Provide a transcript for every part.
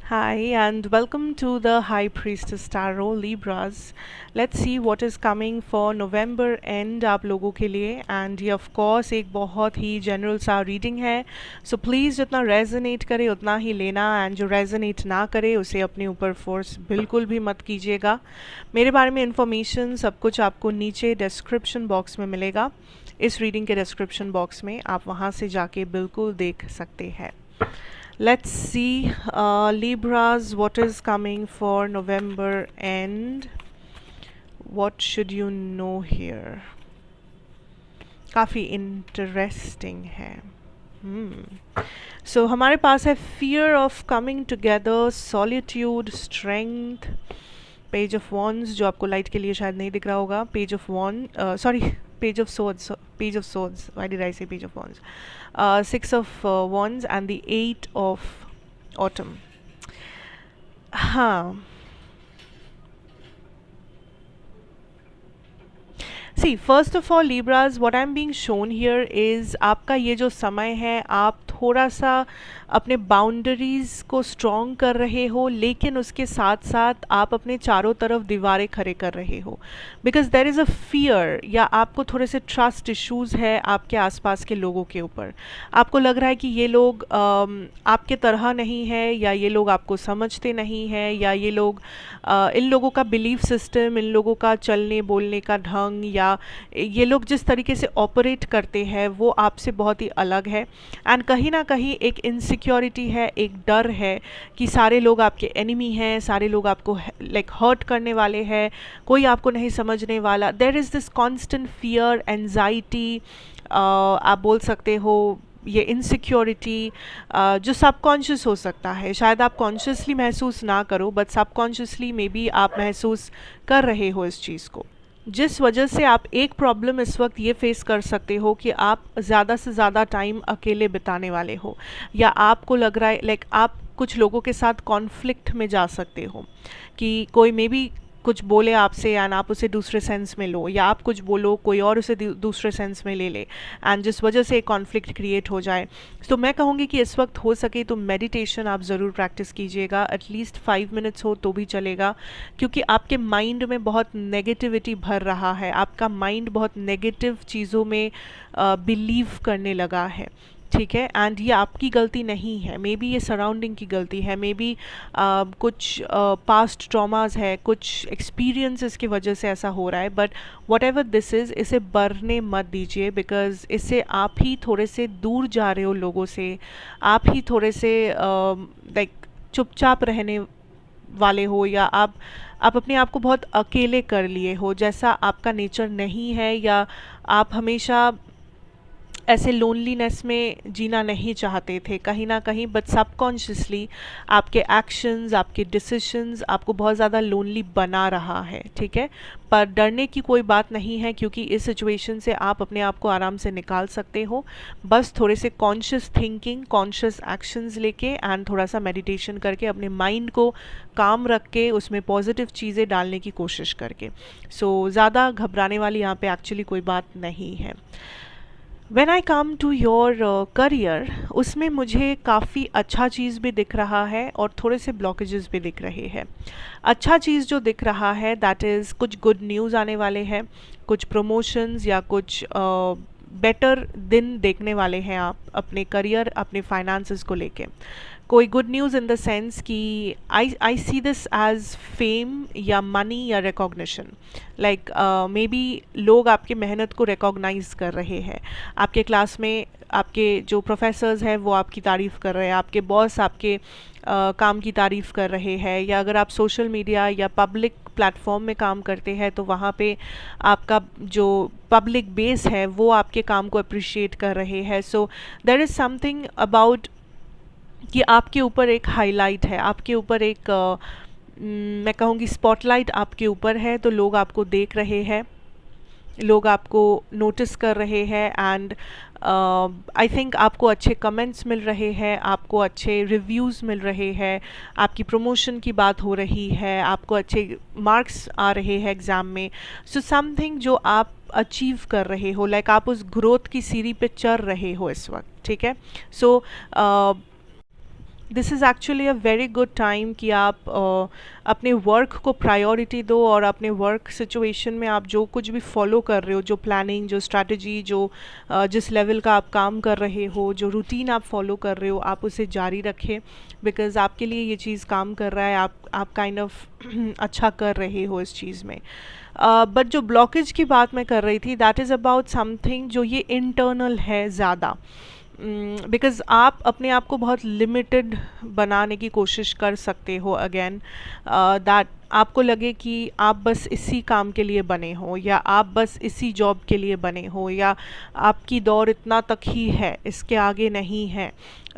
Hi, and welcome to the High Priestess Tarot Libras. Let's see what is coming for November end आप लोगों के लिए and ये of course एक बहुत ही general सा reading है. So please जितना resonate करे उतना ही लेना and जो resonate ना करे उसे अपने ऊपर force बिल्कुल भी मत कीजिएगा. मेरे बारे में information सब कुछ आपको नीचे description box में मिलेगा. इस reading के description box में आप वहाँ से जाके बिल्कुल देख सकते हैं. Let's see, Libras, what is coming for November end? What should you know here? काफ़ी इंटरेस्टिंग है. So हमारे पास है fear of coming together, solitude, strength, page of wands जो आपको लाइट के लिए शायद नहीं दिख रहा होगा. Page of wand, sorry, page of swords. Page of swords. Why did I say page of wands? Six of wands and the eight of autumn. हाँ. See, first of all, Libras, what I'm being shown here is आपका ये जो समय है आप थोड़ा सा अपने बाउंड्रीज़ को स्ट्रॉन्ग कर रहे हो, लेकिन उसके साथ साथ आप अपने चारों तरफ दीवारें खड़े कर रहे हो because there is a fear या आपको थोड़े से ट्रस्ट इश्यूज़ है आपके आसपास के लोगों के ऊपर. आपको लग रहा है कि ये लोग आपके तरह नहीं है या ये लोग आपको समझते नहीं हैं या ये लोग इन लोगों का बिलीफ सिस्टम, इन लोगों का चलने बोलने का ढंग या ये लोग जिस तरीके से ऑपरेट करते हैं वो आपसे बहुत ही अलग है. एंड कहीं ना कहीं एक इनसिक्योरिटी है, एक डर है कि सारे लोग आपके एनिमी हैं, सारे लोग आपको लाइक हर्ट करने वाले हैं, कोई आपको नहीं समझने वाला. There is this constant fear, anxiety, आप बोल सकते हो ये इनसिक्योरिटी जो सबकॉन्शियस हो सकता है. शायद आप कॉन्शियसली महसूस ना करो बट सबकॉन्शियसली मे बी आप महसूस कर रहे हो इस चीज़ को, जिस वजह से आप एक प्रॉब्लम इस वक्त ये फेस कर सकते हो कि आप ज़्यादा से ज़्यादा टाइम अकेले बिताने वाले हो या आपको लग रहा है लाइक आप कुछ लोगों के साथ कॉन्फ्लिक्ट में जा सकते हो कि कोई मे बी कुछ बोले आपसे एंड आप उसे दूसरे सेंस में लो या आप कुछ बोलो कोई और उसे दूसरे सेंस में ले ले एंड जिस वजह से एक कॉन्फ्लिक्ट क्रिएट हो जाए. तो मैं कहूँगी कि इस वक्त हो सके तो मेडिटेशन आप ज़रूर प्रैक्टिस कीजिएगा. एटलीस्ट 5 मिनट्स हो तो भी चलेगा क्योंकि आपके माइंड में बहुत नेगेटिविटी भर रहा है. आपका माइंड बहुत नेगेटिव चीज़ों में बिलीव करने लगा है. ठीक है. एंड ये आपकी गलती नहीं है, मे बी ये सराउंडिंग की गलती है, मे बी कुछ पास्ट ट्रॉमास है, कुछ एक्सपीरियंसेस की वजह से ऐसा हो रहा है. But what ever this is, इसे बढ़ने मत दीजिए बिकॉज इससे आप ही थोड़े से दूर जा रहे हो लोगों से, आप ही थोड़े से लाइक चुपचाप रहने वाले हो या आप अपने आप को बहुत अकेले कर लिए हो जैसा आपका नेचर नहीं है या आप हमेशा ऐसे लोनलीनेस में जीना नहीं चाहते थे कहीं ना कहीं. बट सबकॉन्शियसली आपके एक्शंस, आपके डिसीशंस आपको बहुत ज़्यादा लोनली बना रहा है. ठीक है. पर डरने की कोई बात नहीं है क्योंकि इस सिचुएशन से आप अपने आप को आराम से निकाल सकते हो. बस थोड़े से कॉन्शियस थिंकिंग, कॉन्शियस एक्शंस लेके एंड थोड़ा सा मेडिटेशन करके अपने माइंड को काम रख के उसमें पॉजिटिव चीज़ें डालने की कोशिश करके. सो ज़्यादा घबराने वाली यहाँ पे एक्चुअली कोई बात नहीं है. When I come to your career, उसमें मुझे काफ़ी अच्छा चीज़ भी दिख रहा है और थोड़े से ब्लॉकेजेस भी दिख रहे हैं. अच्छा चीज़ जो दिख रहा है दैट इज़ कुछ गुड न्यूज़ आने वाले हैं, कुछ प्रमोशंस या कुछ बेटर दिन देखने वाले हैं आप अपने करियर, अपने फाइनेंसेस को लेके. कोई good news in the sense कि आई सी दिस एज फेम या मनी या रिकॉग्निशन. लाइक मे बी लोग आपकी मेहनत को रिकॉग्नाइज कर रहे हैं. आपके क्लास में आपके जो प्रोफेसर्स हैं वो आपकी तारीफ़ कर रहे हैं, आपके बॉस आपके काम की तारीफ़ कर रहे हैं या अगर आप सोशल मीडिया या पब्लिक प्लेटफॉर्म में काम करते हैं तो वहाँ पे आपका जो पब्लिक बेस है वो आपके काम को अप्रिशिएट कर रहे हैं. So there is something about कि आपके ऊपर एक हाईलाइट है, आपके ऊपर एक मैं कहूँगी स्पॉटलाइट आपके ऊपर है. तो लोग आपको देख रहे हैं, लोग आपको नोटिस कर रहे हैं एंड आई थिंक आपको अच्छे कमेंट्स मिल रहे हैं, आपको अच्छे रिव्यूज़ मिल रहे हैं, आपकी प्रमोशन की बात हो रही है, आपको अच्छे मार्क्स आ रहे हैं एग्ज़ाम में. सो समथिंग जो आप अचीव कर रहे हो, लाइक आप उस ग्रोथ की सीढ़ी पे चढ़ रहे हो इस वक्त. ठीक है. So this is actually a very good time कि आप अपने वर्क को प्रायोरिटी दो, और अपने वर्क सिचुएशन में आप जो कुछ भी फॉलो कर रहे हो, जो प्लानिंग, जो स्ट्रैटेजी, जो जिस लेवल का आप काम कर रहे हो, जो रूटीन आप फॉलो कर रहे हो, आप उसे जारी रखें, बिकॉज़ आपके लिए ये चीज़ काम कर रहा है, आप काइंड ऑफ अच्छा कर रहे हो इस चीज़ में। बट जो ब्लॉकेज की बात मैं कर रही थी, दैट इज़ अबाउट समथिंग जो ये इंटरनल है ज़्यादा, बिकॉज़ आप अपने आप को बहुत लिमिटेड बनाने की कोशिश कर सकते हो अगेन, दैट आपको लगे कि आप बस इसी काम के लिए बने हो, या आप बस इसी जॉब के लिए बने हो, या आपकी दौर इतना तक ही है, इसके आगे नहीं है।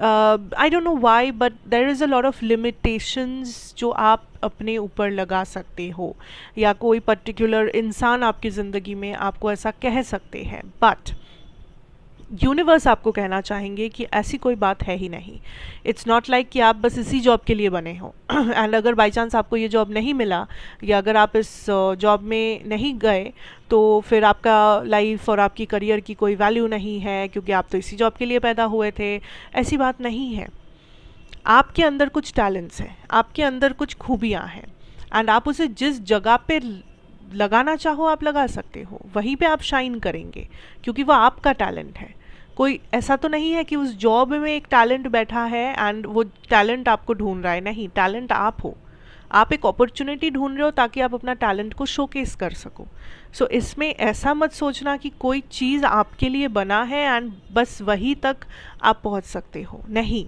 I don't know why, but there is a lot of limitations जो आप अपने ऊपर लगा सकते हो, या कोई पर्टिकुलर इंसान आपकी ज़िंदगी में आपको ऐसा कह सकते हैं, बट यूनिवर्स आपको कहना चाहेंगे कि ऐसी कोई बात है ही नहीं। इट्स नॉट लाइक कि आप बस इसी जॉब के लिए बने हो एंड अगर बाई चांस आपको ये जॉब नहीं मिला, या अगर आप इस जॉब में नहीं गए, तो फिर आपका लाइफ और आपकी करियर की कोई वैल्यू नहीं है, क्योंकि आप तो इसी जॉब के लिए पैदा हुए थे। ऐसी बात नहीं है। आपके अंदर कुछ टैलेंट्स हैं, आपके अंदर कुछ खूबियाँ हैं, एंड आप उसे जिस जगह पे लगाना चाहो आप लगा सकते हो, वहीं पे आप शाइन करेंगे, क्योंकि वो आपका टैलेंट है। कोई ऐसा तो नहीं है कि उस जॉब में एक टैलेंट बैठा है एंड वो टैलेंट आपको ढूंढ रहा है, नहीं, टैलेंट आप हो। आप एक अपॉर्चुनिटी ढूंढ रहे हो ताकि आप अपना टैलेंट को शोकेस कर सको। सो इसमें ऐसा मत सोचना कि कोई चीज़ आपके लिए बना है एंड बस वहीं तक आप पहुंच सकते हो, नहीं।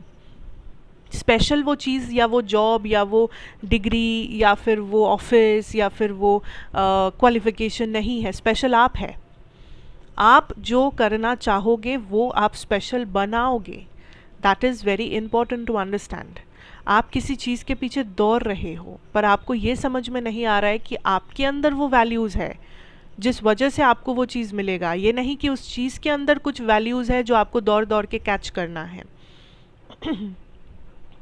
स्पेशल वो चीज़ या वो जॉब या वो डिग्री या फिर वो ऑफिस या फिर वो क्वालिफिकेशन नहीं है, स्पेशल आप है। आप जो करना चाहोगे वो आप स्पेशल बनाओगे। That is very important to understand. आप किसी चीज़ के पीछे दौड़ रहे हो, पर आपको ये समझ में नहीं आ रहा है कि आपके अंदर वो वैल्यूज़ है जिस वजह से आपको वो चीज़ मिलेगा। ये नहीं कि उस चीज़ के अंदर कुछ वैल्यूज़ है जो आपको दौड़ दौड़ के कैच करना है।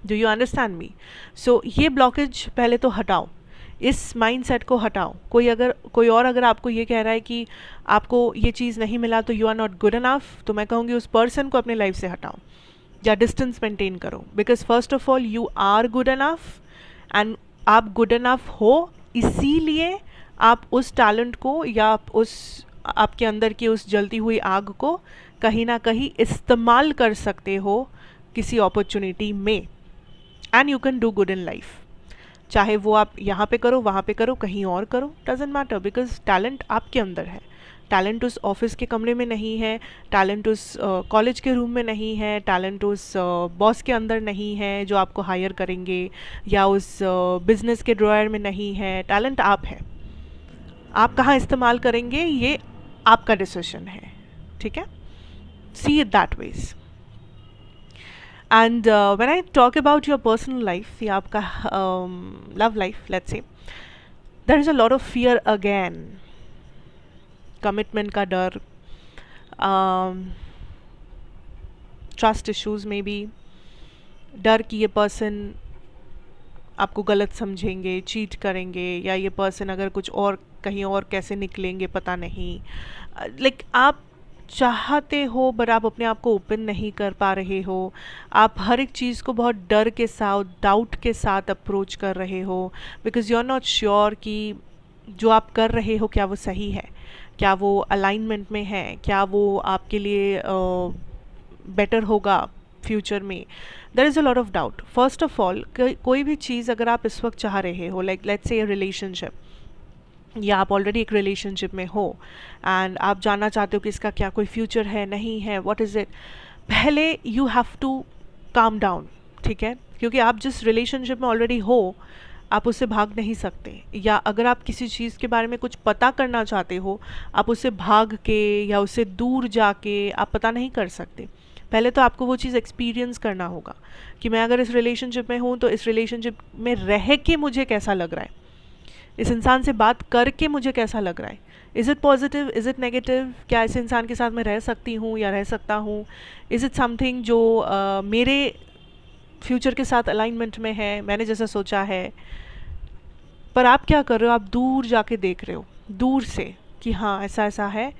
Do you understand me? So ये ब्लॉकेज पहले तो हटाओ, इस माइंडसेट को हटाओ। कोई और अगर आपको ये कह रहा है कि आपको ये चीज़ नहीं मिला तो you are not good enough, तो मैं कहूँगी उस पर्सन को अपने लाइफ से हटाओ या डिस्टेंस मेंटेन करो, because first of all you are good enough, and आप गुड इनफ हो, इसीलिए आप उस टैलेंट को या आप उस आपके अंदर की उस जलती हुई आग को कहीं ना कहीं इस्तेमाल कर सकते हो किसी अपॉर्चुनिटी में, and you can do good in life. चाहे वो आप यहाँ पे करो, वहाँ पे करो, कहीं और करो, डजेंट मैटर, बिकॉज टैलेंट आपके अंदर है। टैलेंट उस ऑफिस के कमरे में नहीं है, टैलेंट उस कॉलेज के रूम में नहीं है, टैलेंट उस बॉस के अंदर नहीं है जो आपको हायर करेंगे, या उस बिजनेस के ड्रॉयर में नहीं है। टैलेंट आप है। आप कहाँ इस्तेमाल करेंगे ये आपका डिसीजन है, ठीक है? See it that way. And when I talk about your personal life, या आपका love life, let's say, there is a lot of fear again. Commitment का डर, trust issues में भी डर कि ये पर्सन आपको गलत समझेंगे, चीट करेंगे, या ये पर्सन अगर कुछ और कहीं और कैसे निकलेंगे पता नहीं। लाइक आप चाहते हो बट आप अपने आप को ओपन नहीं कर पा रहे हो। आप हर एक चीज़ को बहुत डर के साथ, डाउट के साथ अप्रोच कर रहे हो, because you are not sure कि जो आप कर रहे हो क्या वो सही है, क्या वो अलाइनमेंट में है, क्या वो आपके लिए बेटर होगा फ्यूचर में। There is a lot of doubt. First of all, कोई भी चीज़ अगर आप इस वक्त चाह रहे हो, लाइक लेट्स से रिलेशनशिप, या आप ऑलरेडी एक रिलेशनशिप में हो एंड आप जानना चाहते हो कि इसका क्या कोई फ्यूचर है, नहीं है, व्हाट इज़ इट, पहले you have to calm down, ठीक है? क्योंकि आप जिस रिलेशनशिप में ऑलरेडी हो आप उससे भाग नहीं सकते, या अगर आप किसी चीज़ के बारे में कुछ पता करना चाहते हो आप उससे भाग के या उससे दूर जाके आप पता नहीं कर सकते। पहले तो आपको वो चीज़ एक्सपीरियंस करना होगा कि मैं अगर इस रिलेशनशिप में हूँ तो इस रिलेशनशिप में रह के मुझे कैसा लग रहा है, इस इंसान से बात करके मुझे कैसा लग रहा है, is it positive, is it negative, क्या इस इंसान के साथ मैं रह सकती हूँ या रह सकता हूँ, इज़ इट समथिंग जो मेरे फ्यूचर के साथ अलाइनमेंट में है, मैंने जैसा सोचा है। पर आप क्या कर रहे हो, आप दूर जाके देख रहे हो दूर से कि हाँ ऐसा ऐसा है,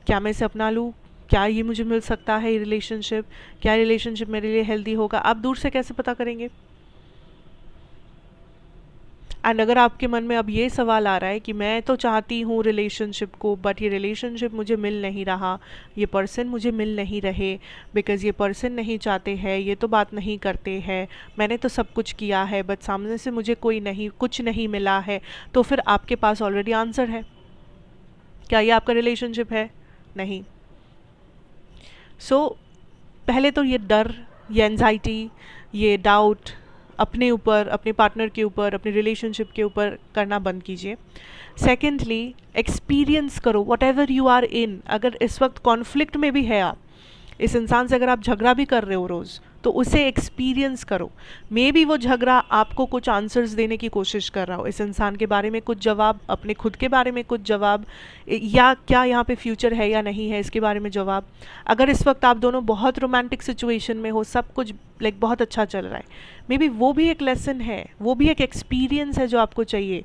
क्या मैं इसे अपना लूँ, क्या ये मुझे मिल सकता है, ये रिलेशनशिप, क्या रिलेशनशिप मेरे लिए हेल्दी होगा, आप दूर से कैसे पता करेंगे? एंड अगर आपके मन में अब ये सवाल आ रहा है कि मैं तो चाहती हूँ रिलेशनशिप को, बट ये रिलेशनशिप मुझे मिल नहीं रहा, ये पर्सन मुझे मिल नहीं रहे, बिकॉज़ ये पर्सन नहीं चाहते हैं, ये तो बात नहीं करते हैं, मैंने तो सब कुछ किया है बट सामने से मुझे कुछ नहीं मिला है, तो फिर आपके पास ऑलरेडी आंसर है। क्या ये आपका रिलेशनशिप है? नहीं। सो पहले तो ये डर, ये एंजाइटी, ये डाउट अपने ऊपर, अपने पार्टनर के ऊपर, अपने रिलेशनशिप के ऊपर करना बंद कीजिए। सेकेंडली, एक्सपीरियंस करो whatever you are in. अगर इस वक्त कॉन्फ्लिक्ट में भी है आप, इस इंसान से अगर आप झगड़ा भी कर रहे हो रोज़, तो उसे एक्सपीरियंस करो। मे बी वो झगड़ा आपको कुछ आंसर्स देने की कोशिश कर रहा हो, इस इंसान के बारे में कुछ जवाब, अपने खुद के बारे में कुछ जवाब, या क्या यहाँ पे फ्यूचर है या नहीं है इसके बारे में जवाब। अगर इस वक्त आप दोनों बहुत रोमांटिक सिचुएशन में हो, सब कुछ लाइक बहुत अच्छा चल रहा है, मे बी वो भी एक लेसन है, वो भी एक एक्सपीरियंस है जो आपको चाहिए।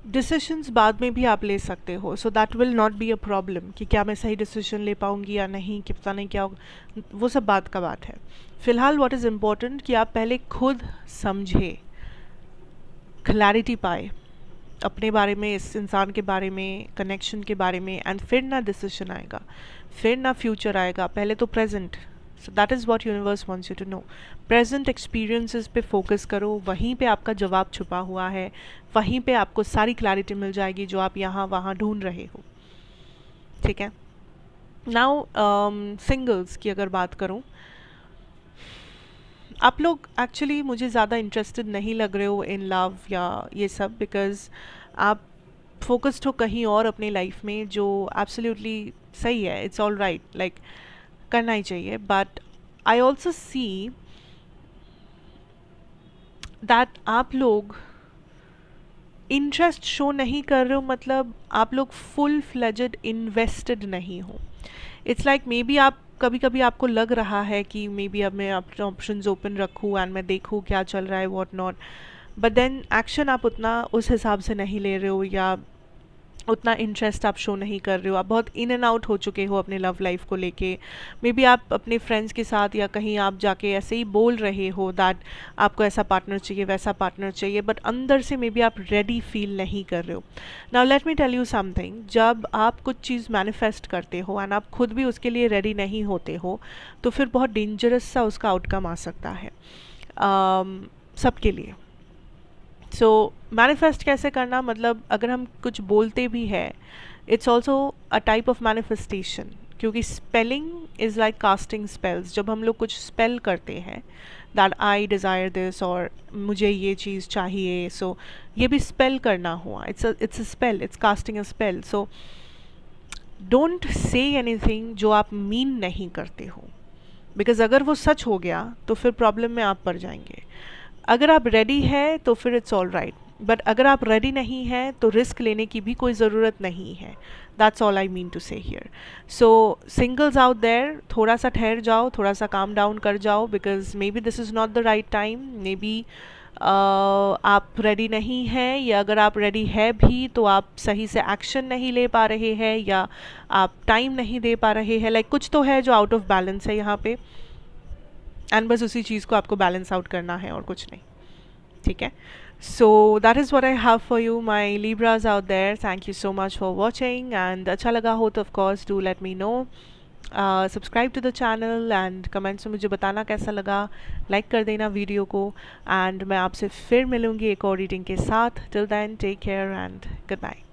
डिसीशंस बाद में भी आप ले सकते हो, so that will not be a problem कि क्या मैं सही डिसीजन ले पाऊँगी या नहीं, कि पता नहीं क्या होगा, वो सब बात का बात है। फ़िलहाल व्हाट इज़ इम्पोर्टेंट कि आप पहले खुद समझे, क्लैरिटी पाए अपने बारे में, इस इंसान के बारे में, कनेक्शन के बारे में, एंड फिर ना डिसीजन आएगा, फिर ना फ्यूचर आएगा, पहले तो present. So that is what universe wants you to know. Present experiences पे फोकस करो, वहीं पे आपका जवाब छुपा हुआ है, वहीं पे आपको सारी क्लैरिटी मिल जाएगी जो आप यहाँ वहाँ ढूंढ रहे हो। ठीक है। नाउ सिंगल्स की अगर बात करूँ, आप लोग एक्चुअली मुझे ज़्यादा इंटरेस्टेड नहीं लग रहे हो इन लव या ये सब, बिकॉज़ आप फोकस्ड हो कहीं और अपनी लाइफ में, जो एब्सोल्युटली सही है, इट्स ऑल राइट, लाइक करना ही चाहिए। But I also see that आप लोग इंटरेस्ट शो नहीं कर रहे हो, मतलब आप लोग फुल फ्लेजेड इन्वेस्टेड नहीं हो। इट्स लाइक मे बी आप कभी कभी आपको लग रहा है कि मे बी अब मैं अपने ऑप्शंस ओपन रखूँ एंड मैं देखूँ क्या चल रहा है, what not, but then action आप उतना उस हिसाब से नहीं ले रहे हो, या उतना इंटरेस्ट आप शो नहीं कर रहे हो, आप बहुत इन एंड आउट हो चुके हो अपने लव लाइफ को लेके। मे बी आप अपने फ्रेंड्स के साथ या कहीं आप जाके ऐसे ही बोल रहे हो दैट आपको ऐसा पार्टनर चाहिए, वैसा पार्टनर चाहिए, बट अंदर से मे बी आप रेडी फील नहीं कर रहे हो। Now let me tell you something, जब आप कुछ चीज़ मैनिफेस्ट करते हो एंड आप खुद भी उसके लिए रेडी नहीं होते हो, तो फिर बहुत डेंजरस सा उसका आउटकम आ सकता है सबके लिए। सो मैनिफेस्ट कैसे करना, मतलब अगर हम कुछ बोलते भी है, it's also a type of manifestation, क्योंकि spelling is like casting spells. जब हम लोग कुछ स्पेल करते हैं दैट आई डिज़ायर दिस, और मुझे ये चीज़ चाहिए, सो ये भी स्पेल करना हुआ, it's a spell, it's casting a spell. So don't say anything जो आप मीन नहीं करते हो, बिकॉज अगर वो सच हो गया तो फिर प्रॉब्लम में आप पड़ जाएंगे। अगर आप रेडी है तो फिर इट्स ऑल राइट, बट अगर आप रेडी नहीं है तो रिस्क लेने की भी कोई ज़रूरत नहीं है। That's all I mean to say here. So singles out there, थोड़ा सा ठहर जाओ, थोड़ा सा काम डाउन कर जाओ, because may be this is not the right time. May be आप रेडी नहीं हैं, या अगर आप रेडी है भी तो आप सही से एक्शन नहीं ले पा रहे हैं, या आप टाइम नहीं दे पा रहे हैं, लाइक कुछ तो है जो आउट ऑफ बैलेंस है यहाँ पे, एंड बस उसी चीज़ को आपको बैलेंस आउट करना है और कुछ नहीं। ठीक है। So that is what I have for you my Libras out there. Thank you so much for watching, and अच्छा लगा हो तो of course do let me know, subscribe to the channel, and comments में मुझे बताना कैसा लगा, लाइक कर देना वीडियो को, एंड मैं आपसे फिर मिलूँगी एक और रीडिंग के साथ। Till then take care and good bye.